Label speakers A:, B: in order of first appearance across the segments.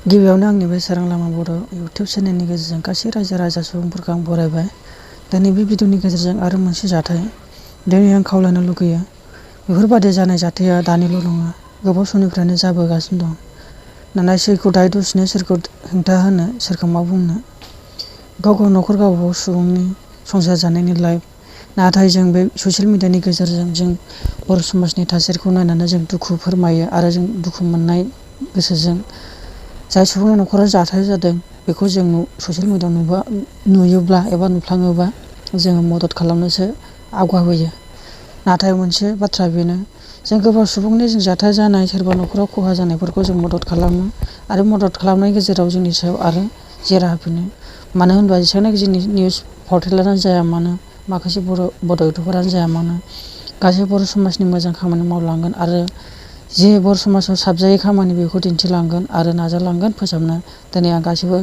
A: गिबियावनो आंनि बे सोरां लामा बर' इउटिउब चेनेलनि गेजेरजों गासै रायजो राजा सुबुंफोरखौ आं बरायबाय। दिनै बे भिडिअनि गेजेरजों आरो मोनसे जाथाय दिनै आं खावलायनो लुगैयो। बेफोरबादि जानाय जाथाया दानिल' नङा, गोबाव समनिफ्रायनो जाबोगासिनो दं। नाथाय सोरखौ दाय दसिनो, सोरखौ हेंथा होनो, सोरखौ मा बुंनो, गाव गाव न'खर गावबागाव सुबुंनि संसार जानायनि लाइफ। नाथाय जों बे ससियेल मिडियानि गेजेरजों जों बर' समाजनि थासारिखौ नायनानै जों दुखु फोरमायो आरो जों दुखु मोननाय गोसोजों जाय सुबुंनि न'खराव जाथाय जादों बेखौ जों ससियेल मिडियायाव नुयोब्ला एबा नुफ्लाङोबा जोङो मदद खालामनोसो आवगायबोयो। नाथाय मोनसे बाथ्रा बेनो, जों गोबां सुबुंनि जों जाथाय जानाय, सोरबा न'खराव खहा जानायफोरखौ जों मदद खालामो आरो मदद खालामनायनि गेजेराव जोंनि सायाव आरो जेरा होफिनो। मानो होनबा जेसेबांनाखि जोंनि निउस पर्टेलानो जाया मानो, माखासे बड' इउटुबारानो जाया मानो, गासै बर' समाजनि मोजां खामानि मावलांगोन आरो जे बर' समाजाव साबजायै खामानि बेखौ दिन्थिलांगोन आरो नाजालांगोन फोसाबनो। दिनै आं गासिबो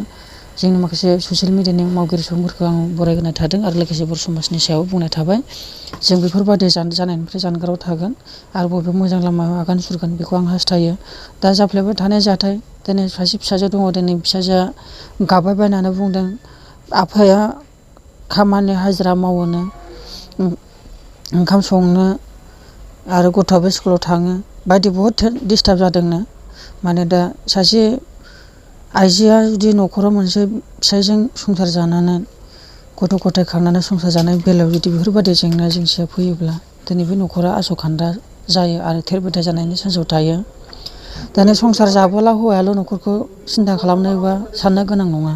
A: जोंनि माखासे ससियेल मिडियानि मावगिरि सुबुंफोरखौ आं बरायहोनाय थादों आरो लोगोसे बर' समाजनि सायाव बुंनाय थाबाय। जों बेफोरबादि जानायनिफ्राय जानगाराव थागोन आरो बबे मोजां लामायाव आगान सुरगोन बेखौ आं हास्थायो। दा जाफ्लेबाय थानाय जाथाय, दिनै सासे फिसाजो दङ, दिनै फिसाजोआ गाबबाय बायनानै बुंदों आफाया खामानि हाजिरा मावोनो, ओंखाम संनो आरो गथ'आबो स्कुलाव थाङो, बायदि बहुद डिस्टार्ब जादोंनो। माने दा सासे आइजोआ जुदि न'खराव मोनसे फिसायजों संसार जानानै गथ' गथाय खांनानै संसार जानाय बेलायाव जुदि बेफोरबायदि जेंना जेंसिया फैयोब्ला दिनै बे न'खरा आस'खान्दा जायो आरो थेर बेथेर जानायनि चान्सआव थायो। दिनै संसार जाबोला हौवायाल' न'खरखौ सिन्था खालामनो बा साननो गोनां नङा,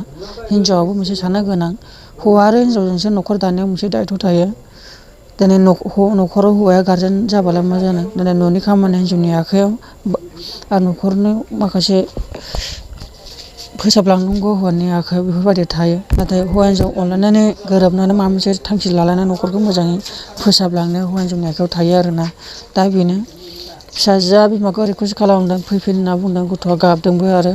A: हिनजावाबो मोनसे साननो गोनां। हौवा आरो हिनजावजोंसो न'खर दानायाव मोनसे दायथ' थायो। दिनै न'खराव हौवाया गारजेन जाबालाय मा जानो, दिनै न'नि खामानिया हिनजावनि आखायाव आरो न'खरनो माखासे फोसाबलांनांगौ हौवानि आखायाव बेफोरबायदि थायो। नाथाय हौवा हिनजाव अनलायनानै गोरोबनानै माबा मोनसे थांखि लालायनानै न'खरखौ मोजाङै फोसाबलांनाया हौवा हिनजावनि आखायाव थायो आरोना। दा बेनो फिसाजोआ बिमाखौ रिकुवेस्ट खालामदों फैफिन होनना बुंदों, गथ'आ गाबदोंबो आरो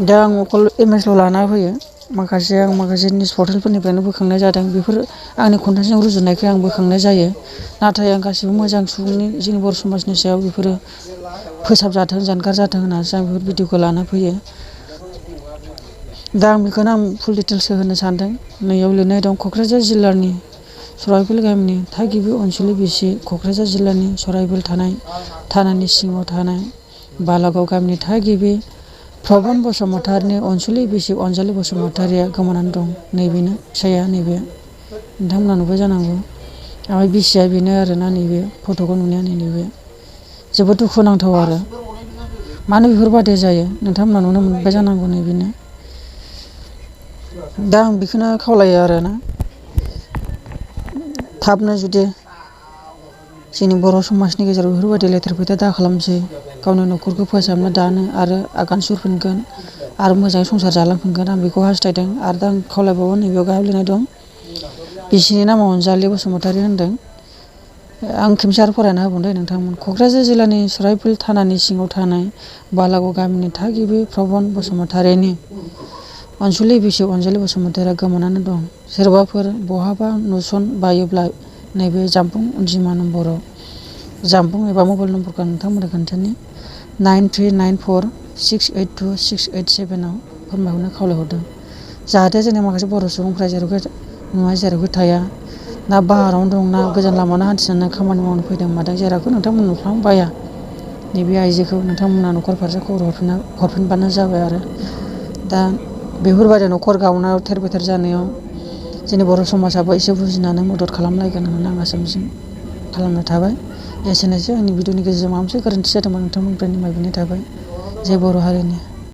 A: दा आं अकल इमेजल' लाना फैयो। माखासे निउस पर्टेलफोरनिफ्रायनो बोखांनाय जादों। बेफोर आंनि कन्टेन्टजों रुजुनायखाय आं बोखांनाय जायो। नाथाय आं गासिबो मोजां सुबुंनि जोंनि बर' समाजनि सायाव बेफोरो फोसाबजाथों, जानगार जाथों होननानैसो आं बेफोर भिडिअखौ लाना फैयो। दा आं बेखौनो फुल डिटेल्सखौ होनो सानदों। नैयाव लिरनाय दं, क'क्राझार जिल्लानि सराइबिल गामिनि थागिबि अनसुलि बिसि, क'क्राझार जिल्लानि सराइबिल थानानि सिङाव थानाय बालागाव गामिनि थागिबि प्रबन बसुमतारिनि अनसुलि बिसि अनजालि बसुमतारिया गोमानानै दं। नैबेनो फिसाया, नैबे नोंथांमोना नुबाय जानांगौ। ओमफ्राय बिसिया बेनो आरोना, नैबे फट'खौ नुनाया नैबे जोबोद दुखुनांथाव आरो मानो बेफोरबादि जायो नोंथांमोना नुनो मोनबाय जानांगौ। नैबेनो दा आं बेखौनो खावलायो आरोना, थाबनो जुदि जोंनि बर' समाजनि गेजेराव बेफोरबायदि लेथेर फेथेर दा खालामसै, गावनि न'खरखौ फोसाबनो दानो आरो आगान सुरफिनगोन आरो मोजाङै संसार जालांफिनगोन आं बेखौ हास्थायदों। आरो दा आं खावलायबावो, नैबेयाव गाहायाव लिरनाय दं, बिसिनि नामा अनजालि बसुमतारि होनदों। आं खेबसे आरो फरायना होबावदों नोंथांमोन। क'क्राझार जिल्लानि सराइबिल थानानि सिङाव थानाय बालागाव गामिनि थागिबि प्रबन बसुमतारिनि अनसुलि बिसि अनजालि बसुमतारिया गोमानानै दं। सोरबाफोर बहाबा नुसन बायोब्ला नैबे जानबुं अनजिमा नम्बराव जानबुं एबा मबाइल नम्बरखौ नोंथांमोननो खोन्थानि 9394682687 आव फोरमायहरनो खावलायहरदों। जाहाथे जोंनि माखासे बर' सुबुंफ्रा जेरावखि नुवा जेरावखि थाया, ना बाहारावनो दं, ना गोजान लामानो हान्थिनानै खामानि मावनो फैदों मादों, जेरावखि नोंथांमोन नुफ्लांबाया नैबे आइजोखौ नोंथांमोना न'खर फारसे खबर हरफिनबानो जाबाय। आरो दा बेफोरबायदि न'खर गावनायाव थेर बेथेर जानायाव जोंनि बर' समाजाबो एसे बुजिनानै मदद खालामलायगोन होननानै आं आसा मिजिं खालामनाय थाबाय। एसेनोसै आंनि भिडिअनि गेजेरजों माबा मोनसे गोरोन्थि जादोंबा नोंथांमोननिफ्राय निमाहा बिनाय थाबाय। जय बर' हारिनि।